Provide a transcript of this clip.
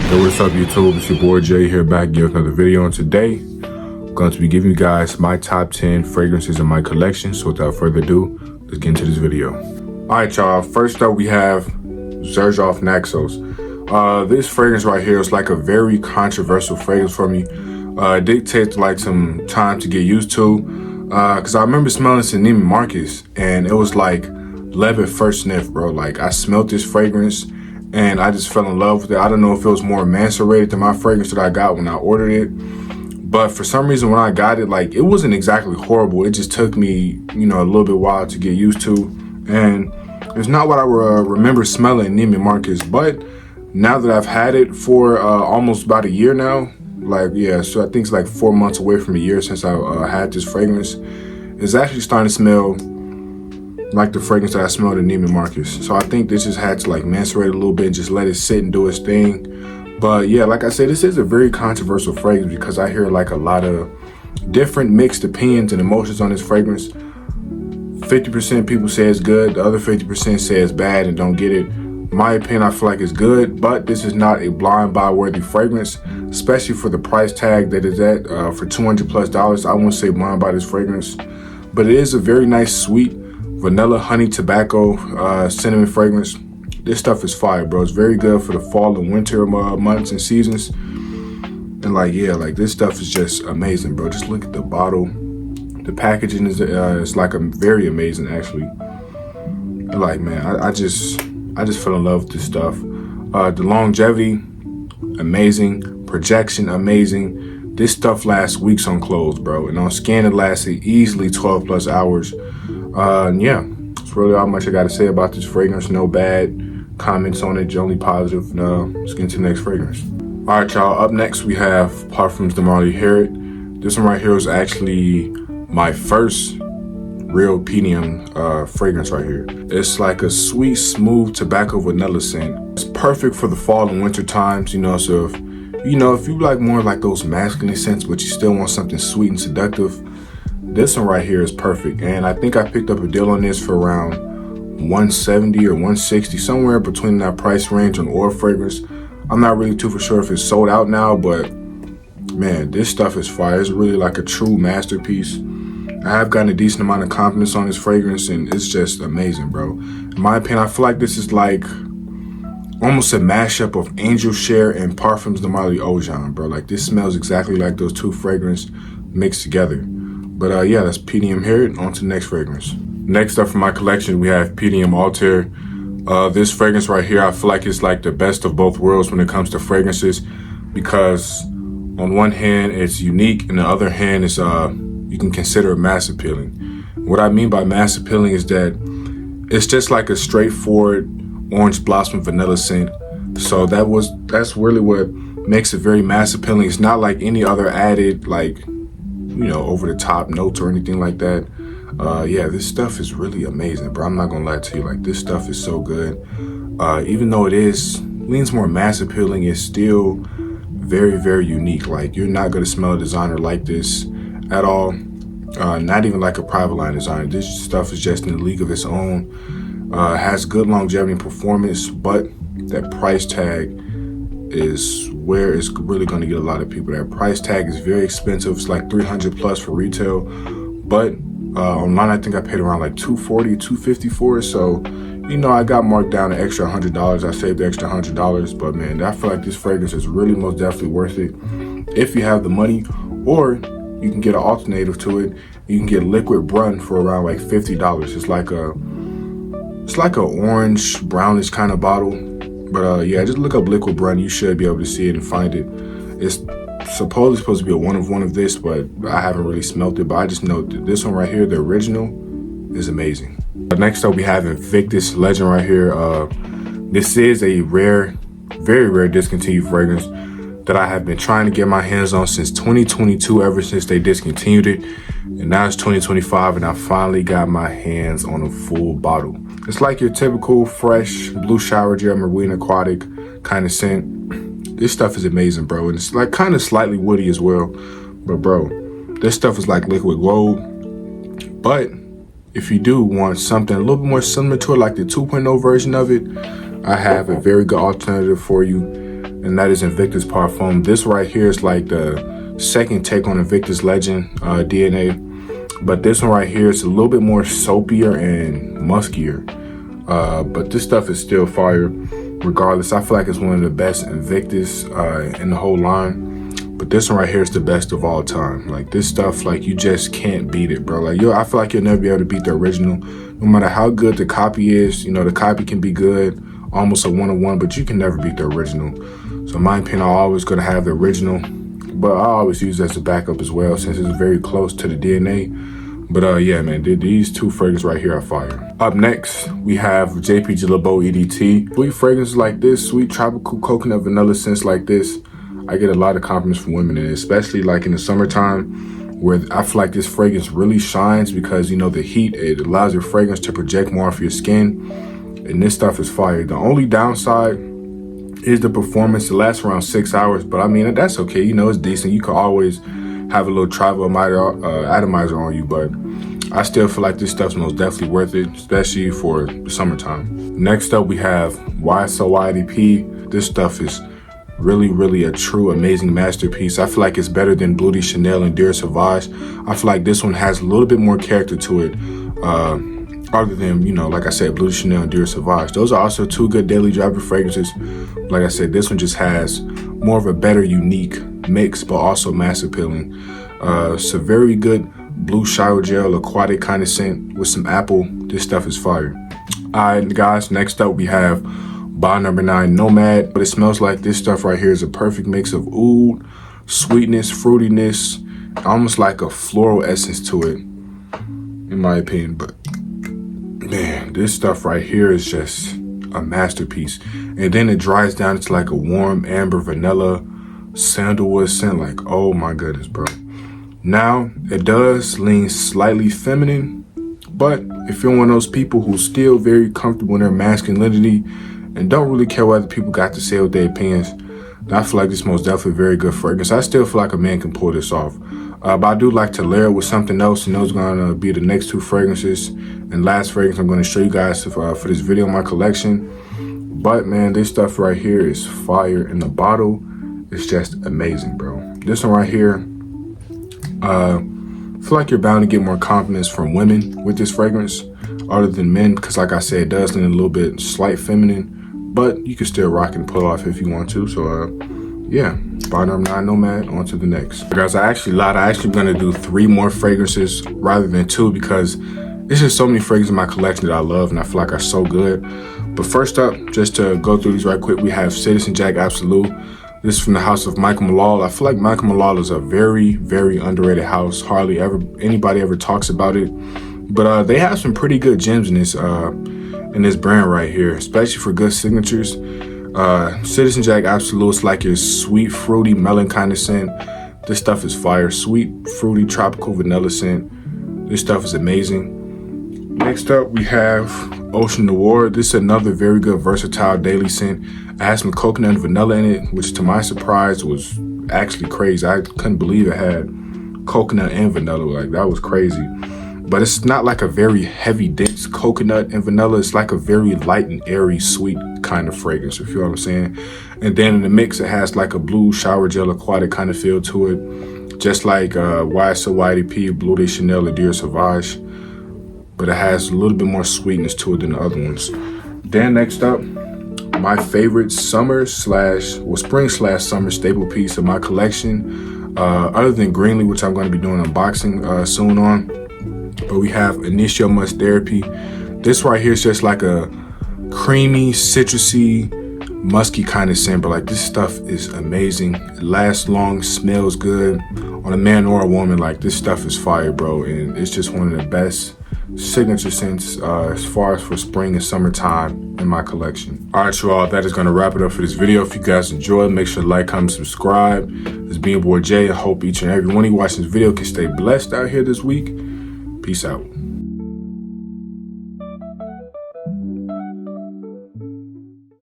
Yo, what's up YouTube? It's your boy Jay here back again with another video, and today I'm going to be giving you guys my top 10 fragrances in my collection. So without further ado, let's get into this video. Alright y'all, first up we have Xerjoff Naxos. This fragrance right here is like a very controversial fragrance for me. It did take like some time to get used to, because I remember smelling this in Neiman Marcus and it was like love at first sniff, bro. Like I smelled this fragrance and I just fell in love with it. I don't know if it was more macerated than my fragrance that I got when I ordered it, but for some reason when I got it, like it wasn't exactly horrible. It just took me, a little bit while to get used to, and it's not what I remember smelling in Neiman Marcus. But now that I've had it for almost about a year now, so I think it's like 4 months away from a year since I had this fragrance, it's actually starting to smell like the fragrance that I smelled in Neiman Marcus. So I think this just had to like macerate a little bit and just let it sit and do its thing. But yeah, like I said, this is a very controversial fragrance because I hear like a lot of different mixed opinions and emotions on this fragrance. 50% people say it's good, the other 50% say it's bad and don't get it. My opinion, I feel like it's good, but this is not a blind buy worthy fragrance, especially for the price tag that is at for $200+. I wouldn't say blind buy this fragrance, but it is a very nice, sweet vanilla, honey, tobacco, cinnamon fragrance. This stuff is fire, bro. It's very good for the fall and winter months and seasons. And this stuff is just amazing, bro. Just look at the bottle. The packaging is like very amazing, actually. And man, I just fell in love with this stuff. The longevity, amazing. Projection, amazing. This stuff lasts weeks on clothes, bro. And on skin, it lasted easily 12+ hours. Yeah, that's really all much I got to say about this fragrance. No bad comments on it, only positive. Let's get into the next fragrance. All right, y'all. Up next, we have Parfums de Marly Harriet. This one right here is actually my first real PDM fragrance right here. It's like a sweet, smooth tobacco vanilla scent. It's perfect for the fall and winter times, so if you like more like those masculine scents, but you still want something sweet and seductive, this one right here is perfect. And I think I picked up a deal on this for around $170 or $160, somewhere between that price range on oil fragrance. I'm not really too for sure if it's sold out now, but man, this stuff is fire. It's really like a true masterpiece. I have gotten a decent amount of confidence on this fragrance and it's just amazing, bro. In my opinion, I feel like this is like almost a mashup of Angel Share and Parfums de Marly Eau Jaune, bro. Like this smells exactly like those two fragrances mixed together. But yeah, that's PDM Harriet. On to the next fragrance. Next up from my collection, we have PDM Altair. This fragrance right here, I feel like it's like the best of both worlds when it comes to fragrances, because on one hand, it's unique, and the other hand is you can consider it mass appealing. What I mean by mass appealing is that it's just like a straightforward orange blossom vanilla scent. So that's really what makes it very mass appealing. It's not like any other added over the top notes or anything like that. Yeah, this stuff is really amazing, bro. I'm not gonna lie to you, like this stuff is so good. Even though it leans more mass appealing, it's still very, very unique. Like you're not gonna smell a designer like this at all. Not even like a private line designer. This stuff is just in a league of its own. Has good longevity and performance, but that price tag is where it's really going to get a lot of people. That price tag is very expensive. It's like $300+ for retail, but online I think I paid around like $240, $250 for it. So I got marked down an extra $100. I saved the extra $100, but man, I feel like this fragrance is really most definitely worth it if you have the money, or you can get an alternative to it. You can get Liquid Brun for around like $50. It's like a orange brownish kind of bottle. But yeah, just look up Liquid Brun. You should be able to see it and find it. It's supposedly supposed to be a one of this, but I haven't really smelt it. But I just know that this one right here, the original, is amazing. Next up, we have Invictus Legend right here. This is a rare, very rare discontinued fragrance that I have been trying to get my hands on since 2022, ever since they discontinued it. And now it's 2025 and I finally got my hands on a full bottle. It's like your typical fresh blue shower gel marine aquatic kind of scent. This stuff is amazing, bro. And it's like kind of slightly woody as well. But bro, this stuff is like liquid gold. But if you do want something a little bit more similar to it, like the 2.0 version of it, I have a very good alternative for you. and that is Invictus Parfum. This right here is like the second take on Invictus Legend DNA. But this one right here is a little bit more soapier and muskier. But this stuff is still fire regardless. I feel like it's one of the best Invictus in the whole line. But this one right here is the best of all time. Like this stuff, like you just can't beat it, bro. Like I feel like you'll never be able to beat the original. No matter how good the copy is, you know, the copy can be good, almost a one-on-one, but you can never beat the original. So in my opinion, I'm always gonna have the original, but I always use it as a backup as well since it's very close to the DNA. But yeah, man, these two fragrances right here are fire. Up next, we have JPG LeBeau EDT. Sweet fragrances like this, sweet tropical coconut vanilla scents like this, I get a lot of compliments from women, and especially like in the summertime, where I feel like this fragrance really shines because, you know, the heat, it allows your fragrance to project more off your skin, and this stuff is fire. The only downside is the performance. It lasts around 6 hours, but I mean, that's okay. You know, it's decent. You can always have a little travel atomizer on you, but I still feel like this stuff's most definitely worth it, especially for the summertime. Next up, we have YSL IDP. This stuff is really a true amazing masterpiece. I feel like it's better than Blue de Chanel and Dior Sauvage. I feel like this one has a little bit more character to it, other than, you know, like I said, Blue de Chanel and Dior Sauvage. Those are also two good daily driver fragrances. Like I said, this one just has more of a better unique mix, but also mass appealing. It's a very good blue shower gel, aquatic kind of scent with some apple. This stuff is fire. All right, guys, next up we have Bond number 9 Nomad. What it smells like, this stuff right here is a perfect mix of oud, sweetness, fruitiness, almost like a floral essence to it, in my opinion. But man, this stuff right here is just a masterpiece. And then it dries down into like a warm amber vanilla sandalwood scent. Like, oh my goodness, bro. Now, it does lean slightly feminine, but if you're one of those people who's still very comfortable in their masculinity and don't really care what other people got to say with their opinions, I feel like this is most definitely a very good fragrance. I still feel like a man can pull this off. But I do like to layer it with something else, and those are gonna be the next two fragrances. And last fragrance I'm gonna show you guys for this video in my collection. But man, this stuff right here is fire in the bottle. It's just amazing, bro. This one right here, I feel like you're bound to get more confidence from women with this fragrance other than men, because like I said, it does lean a little bit slight feminine, but you can still rock and pull off if you want to. So yeah, Bond number 9 Nomad, on to the next. Guys, I actually lied. I actually gonna do 3 more fragrances rather than 2 because there's just so many fragrances in my collection that I love and I feel like are so good. But first up, just to go through these right quick, we have Citizen Jack Absolute. This is from the house of Michael Malal. I feel like Michael Malal is a very underrated house. Hardly anybody ever talks about it. But they have some pretty good gems in this brand right here, especially for good signatures. Citizen Jack Absolute is like your sweet, fruity, melon kind of scent. This stuff is fire. Sweet, fruity, tropical vanilla scent. This stuff is amazing. Next up, we have Ocean Noir. This is another very good, versatile daily scent. It has some coconut and vanilla in it, which to my surprise was actually crazy. I couldn't believe it had coconut and vanilla. Like, that was crazy. But it's not like a very heavy, dense coconut and vanilla. It's like a very light and airy, sweet kind of fragrance, if you know what I'm saying. And then in the mix, it has like a blue shower gel aquatic kind of feel to it. Just like YSL IDP, Blue de Chanel, and Dior Sauvage. But it has a little bit more sweetness to it than the other ones. Then next up, my favorite spring / summer staple piece of my collection, other than Greenlee, which I'm going to be doing unboxing soon on. But we have Initio Must Therapy. This right here is just like a creamy, citrusy, musky kind of scent, but like this stuff is amazing. It lasts long, smells good. On a man or a woman, like this stuff is fire, bro. And it's just one of the best signature scents as far as for spring and summertime in my collection. All right, you all, that is going to wrap it up for this video. If you guys enjoyed, make sure to like, comment, subscribe. It's been your boy Jay. I hope each and every one of you watching this video can stay blessed out here this week. Peace out.